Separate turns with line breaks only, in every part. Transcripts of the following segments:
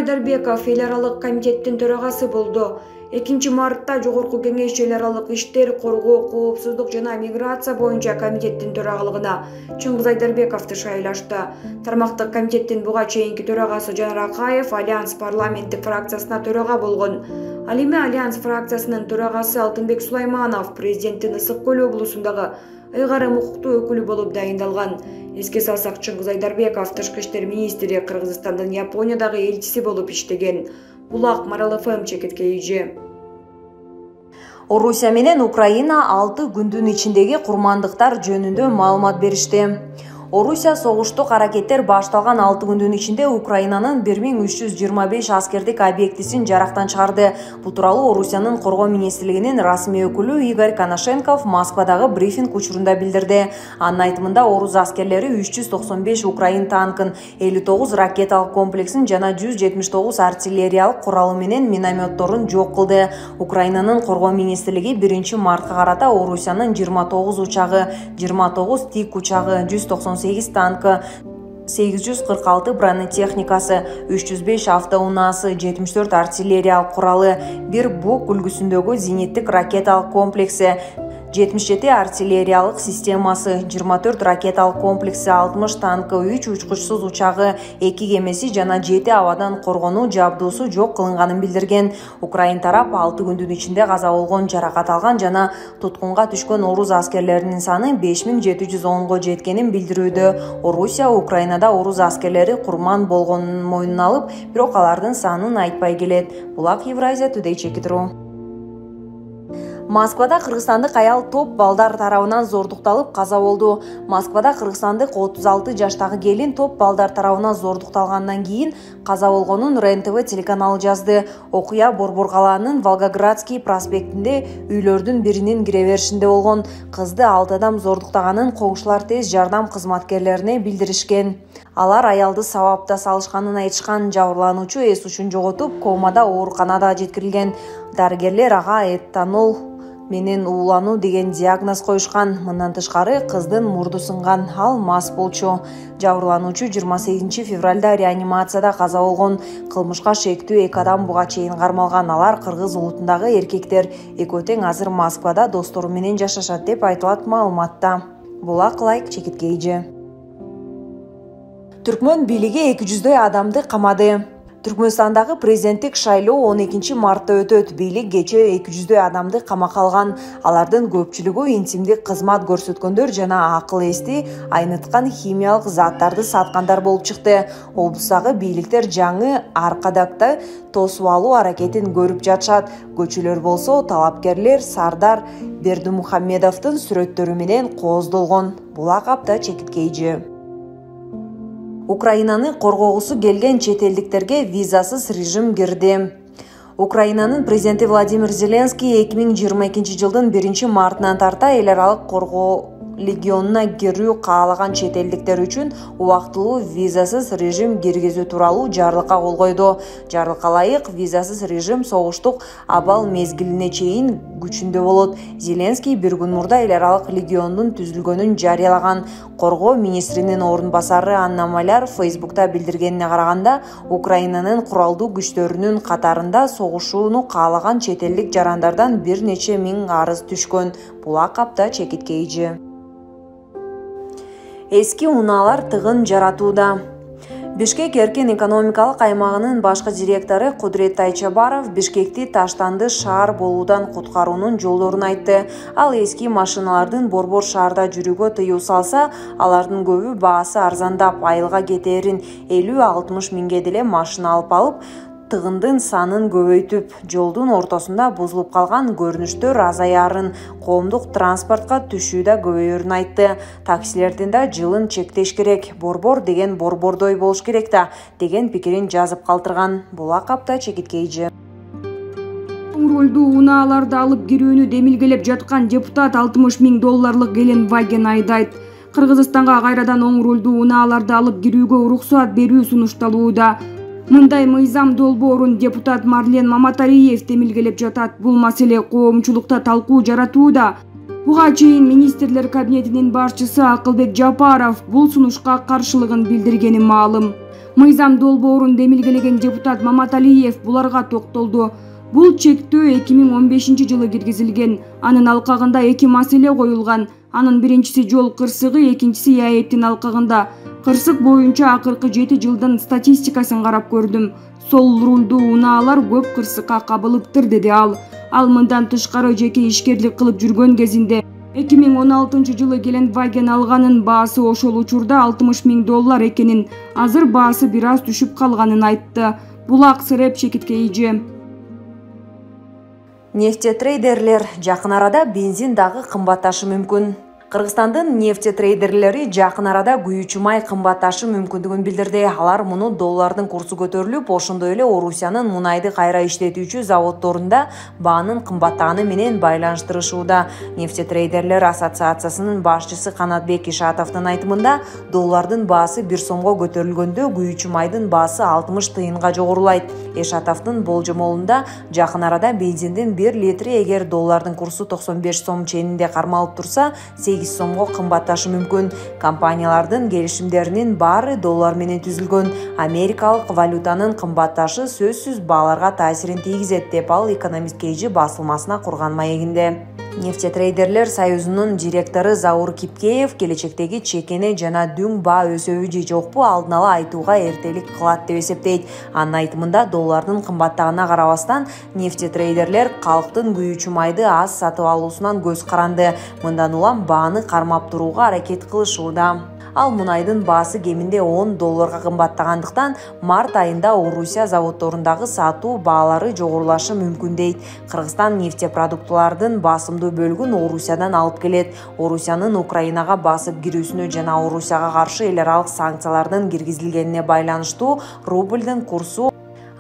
Айдарбеков эл аралык комитеттин төрагасы болду. 2-мартта Жогорку Кеңеш эл аралык иштер, коргоо, коопсуздук жана миграция боюнча комитеттин төрагалыгына Чыңгыз Айдарбековду шайлашты. Тармактык комитеттин буга чейинки төрагасы Жанар Акаев Альянс парламенттик фракциясына төрага болгон. Ал эми Альянс фракциясынын төрагасы Алтынбек Сулайманов президенттин Ысык Көл облусундагы ыйгарым укуктуу өкүлү болуп дайындалган. Эске салсак, Чыңгыз Айдарбеков тышкы иштер министри, Кыргызстандын Япониядагы элчиси болуп иштеген. Булак Марал ФМ чекиткейжи.
Орусия менен Украина 6 күндүн ичиндеги курмандыктар жөнүндө маалымат беришти. Орусия согуштук аракеттер башталган 6 күндүн ичинде Украинанын 1325 аскердик объектисин жарактан чыгарды. Бул тууралуу Орусиянын коргоо министрлигинин расмий өкүлү Игорь Коношенков Москвадагы брифинг учурунда билдирди. Анын айтымында орус аскерлери 395 Украин танкын, 59 ракеталык комплексин жана 179 артиллериялык куралы менен минометторун жок кылды. Украинанын коргоо министрлиги 1-мартка карата Орусиянын 29 учагы, 29 тик учагы, 198 танкы, 846 бронетехникасы, 305 автоунаасы, 74 артиллериялык куралы, 1 БУК үлгүсүндөгү зениттик ракеталык комплекси, 77 артиллериялык системасы, 24 ракеталык комплекси, 60 танкы, 3 учкучсуз учагы, 2 кемеси жана 7 абадан коргонуу жабдуусу жок кылынганын билдирген. Украин тарап 6 күндүн ичинде каза болгон, жаракат алган жана туткунга түшкөн орус аскерлеринин саны 5710го жеткенин билдирүүдө. Орусия Украинада орус аскерлери курман болгонун мойнуна алып, бирок алардын санын айтпай келет. Булак Евразия Today чекитирүү. Москвада кыргызстандык аял топ балдар тарабынан зордукталып каза болду. Москвада кыргызстандык 36 жаштагы келин топ балдар тарабынан зордукталгандан кийин каза болгонун РЕН-ТВ телеканалы жазды. Окуя Борбор калаанын Волгоградский проспектинде үйлөрдүн биринин кире беришинде болгон. Кызды 6 адам зордуктаганын коңшулар тез жардам кызматкерлерине билдиришкен. Алар аялды сабапта салышканын айтышкан. Жабырлануучу эс учун жоготуп, комада ооруканада жеткирилген. Дарыгерлер ага этанол менен уулануу деген диагноз коюшкан. Мындан тышкары кыздын мурду сынган, ал мас болчу. Жабырлануучу 28 февралда реанимацияда каза болгон. Кылмышка шектүү 2 адам буга чейин кармалган. Алар кыргыз улутундагы эркектер. Экөө тең азыр Москвада достору менен жашашат деп айтылат маалыматта. Булак лайк чекиткейжи. Түркмөн бийлиги 200дөй адамды камады. Түркмөнстандагы президенттик шайлоо 12-мартта өтөт. Бийлик кече 200дөй адамды камакка алган. Алардын көпчүлүгү интимдик кызмат көрсөткөндөр жана акыл эсти айныткан химиялык заттарды саткандар болуп чыкты. Облустагы бийликтер жаңы Аркадакта тосуп алуу аракетин көрүп жатышат. Көчөлөр болсо талапкерлер Сардар Бердимухамедовдун сүрөттөрү менен кооздолгон. Булак апта чекиткейжи. Украинаны коргогусу келген чет элдиктерге визасыз режим кирди. Украинанын президенти Владимир Зеленский 2022 жылдын 1-мартынан тарта эл аралык коргоо легионуна кирүү каалаган чет элдиктер үчүн убактылуу визасыз режим киргизүү тууралуу жарлыкка кол койду. Жарлыкка ылайык визасыз режим согуштук абал мезгилине чейин күчүндө болот. Зеленский бир күн мурда эл аралык легиондун түзүлгөнүн жарыялаган. Коргоо министринин орун басары Анна Маляр Фейсбукта билдиргенине караганда, Украинанын куралдуу күчтөрүнүн катарында согушууну каалаган чет элдик жарандардан бир нече миң арыз түшкөн. Булак апта чекиткейжи. Эски унаалар тыгын жаратууда. Бишкек эркен экономикалык аймагынын башкы директору Кудурет Тайчабаров Бишкекти таштанды шаар болуудан куткаруунун жолдорун айтты. Ал эски машиналардын борбор шаарда жүрүүгө тыюу салса, алардын көбү баасы арзандап, айылга кетээрин 50-60 миңге деле машина алып тыгындын санын көбөйтүп, жолдун ортосунда бузулуп калган көрүнүштөр азаярын, коомдук транспортко түшүү да көбөйөрүн айтты. Таксилердин да жылын чектеш керек, борбор деген борбордой болуш керек да, деген пикирин жазып калтырган. Булак апта чекиткейжи.
Ролдуу унааларды алып кирүүнү демилгелеп жаткан депутат 60 миң долларлык Геленваген айдайт. Кыргызстанга кайрадан оң ролдуу унааларды алып кирүүгө уруксат берүү сунушталууда. Мындай мыйзам долбоорун депутат Марлен Маматалиев демилгелеп жатат. Бул маселе коомчулукта талкуу жаратууда. Буга чейин министрлер кабинетинин башчысы Акылбек Жапаров бул сунушка каршылыгын билдиргени маалым. Мыйзам долбоорун демилгелеген депутат Маматалиев буларга токтолду. Бул чектөө 2015 жылы киргизилген. Анын алкагында 2 маселе коюлган. Анын биринчиси жол кырсыгы, экинчиси ЯЭПтин алкагында. Кырсык боюнча акыркы 7 жылдын статистикасын карап көрдүм. Сол рулдуу унаалар көп кырсыкка кабылыптыр, деди ал. Ал мындан тышкары жеке ишкерлик кылып жүргөн кезинде 2016 жылы Гелендваген алганын баасы ошол учурда $60.000 экенин, азыр баасы бир аз түшүп калганын айтты. Булак Сэрэп Чекиткейи.
Нефтетрейдерлер жакын арада бензин дагы кымбатташы мүмкүн. Кыргызстандын нефтетрейдерлери жакын арада күйүүчү май кымбатташы мүмкүндүгүн билдирди. Алар муну доллардын курсу көтөрүлүп, ошондой эле Орусиянын мунайды кайра иштетүүчү заводдорунда баанын кымбаттаганы менен байланыштырышууда. Нефтетрейдерлер ассоциациясынын башчысы Канатбек Ишатовдун айтымында, доллардын баасы 1 сомго көтөрүлгөндө күйүүчү майдын баасы 60 тыйынга жогорулайт. Ишатовдун болжомолунда жакын арада бензиндин 1 литри эгер доллардын курсу 95 сом ченинде кармалып турса, 8 сомго кымбатташы мүмкүн. Компаниялардын келишимдеринин баары доллар менен түзүлгөн. Америкалык валютанын кымбатташы сөзсүз бааларга таасирин тийгизет деп ал Экономист Кейжи басылмасына курган маегинде. Нефтетрейдерлер союзунун директору Заур Кипкеев келечектеги чекене жана дүң баа өсөбү же жокпу алдын ала айтууга эртелик кылат деп эсептейт. Анын айтымында доллардын кымбаттыгына карабастан нефтетрейдерлер калктын күйүүчү майды аз сатып алуусунан көз каранды. Мындан улам бааны кармап турууга аракет кылышууда. Ал мунайдын баасы кеминде $10 кымбаттагандыктан март айында Орусия заводдорундагы сатуу баалары жогорулашы мүмкүн дейт. Кыргызстан нефтепродуктулардын басымдуу бөлүгүн Орусиядан алып келет. Орусиянын Украинага басып кирүүсүнө жана Орусияга каршы эл аралык санкциялардын киргизилгенине байланыштуу рубльдин курсу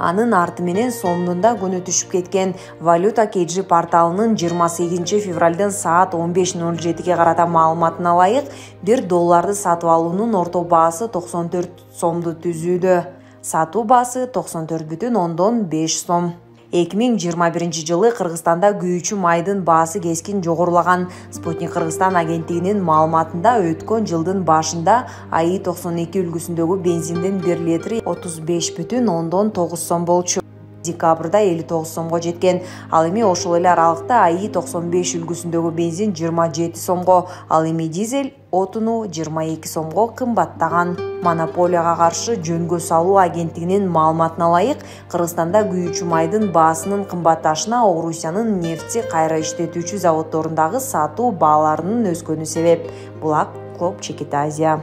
анын арты менен сомдун да күнү түшүп кеткен. Валюта Кейжи порталынын 28 февралдын саат 15:07-ге карата маалыматына ылайык, $1 сатып алуунун орто баасы 94 сомду түзүүдө. Сатуу баасы 94,5 сом. 2021 жылы Кыргызстанда күйүүчү майдын баасы кескин жогорулаган. Спутник Кыргызстан агенттигинин маалыматында өткөн жылдын башында АИ 92 үлгүсүндөгү бензиндин 1 литри 35,9 сом болчу. Декабрда 59 сомго жеткен. Ал эми ошол эле аралыкта АИ 95 үлгүсүндөгү бензин 27 сомго, ал эми дизель отуну 22 сомго кымбаттаган. Монополияга каршы жөнгө салуу агенттигинин маалыматына ылайык, Кыргызстанда күйүүчү майдын баасынын кымбатташына Орусиянын нефти кайра иштетүүчү заводдорундагы сатуу бааларынын өскөнү себеп. Булак Клоп Чекит Азия.